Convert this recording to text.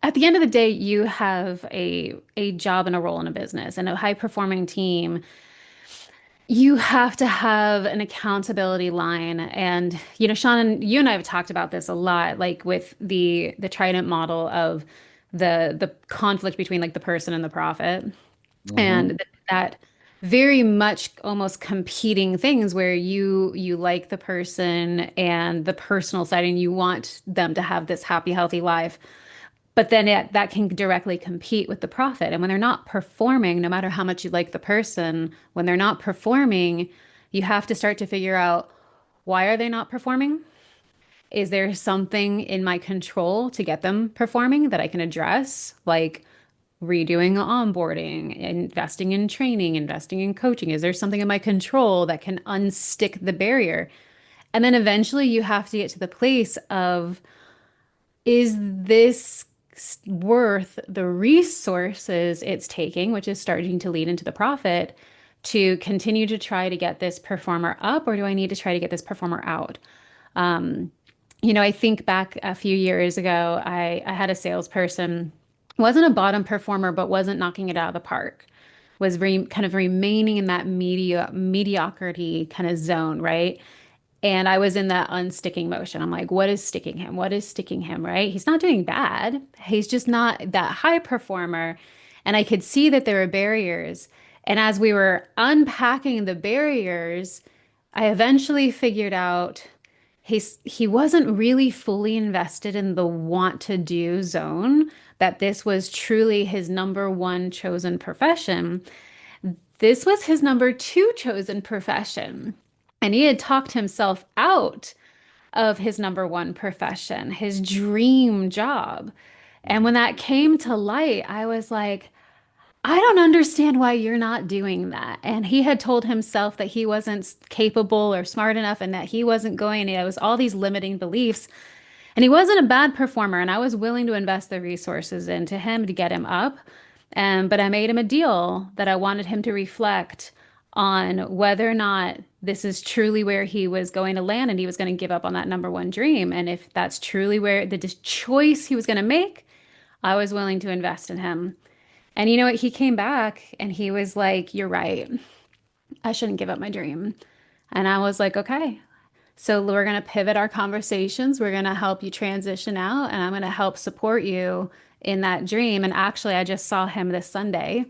at the end of the day, you have a job and a role in a business and a high performing team. You have to have an accountability line. And, Sean, you and I have talked about this a lot, like with the Trident model of the conflict between like the person and the profit. And Hmm. that very much almost competing things where you like the person and the personal side and you want them to have this happy, healthy life. But then that can directly compete with the profit. And when they're not performing, no matter how much you like the person, when they're not performing, you have to start to figure out why are they not performing? Is there something in my control to get them performing that I can address? Like redoing onboarding, investing in training, investing in coaching. Is there something in my control that can unstick the barrier? And then eventually you have to get to the place of, is this worth the resources it's taking, which is starting to lead into the profit, to continue to try to get this performer up, or do I need to try to get this performer out? Um, I think back a few years ago, I had a salesperson, wasn't a bottom performer, but wasn't knocking it out of the park, was kind of remaining in that mediocrity kind of zone, right? And I was in that unsticking motion. I'm like, what is sticking him? What is sticking him, right? He's not doing bad. He's just not that high performer. And I could see that there were barriers. And as we were unpacking the barriers, I eventually figured out he wasn't really fully invested in the want to do zone, that this was truly his number one chosen profession. This was his number two chosen profession. And he had talked himself out of his number one profession, his dream job. And when that came to light, I was like, I don't understand why you're not doing that. And he had told himself that he wasn't capable or smart enough and that he wasn't going. And it was all these limiting beliefs. And he wasn't a bad performer. And I was willing to invest the resources into him to get him up. But I made him a deal that I wanted him to reflect on whether or not this is truly where he was going to land and he was going to give up on that number one dream. And if that's truly where the choice he was going to make, I was willing to invest in him. And you know what? He came back and he was like, "You're right. I shouldn't give up my dream." And I was like, "Okay." So we're going to pivot our conversations. We're going to help you transition out, and I'm going to help support you in that dream. And actually, I just saw him this Sunday.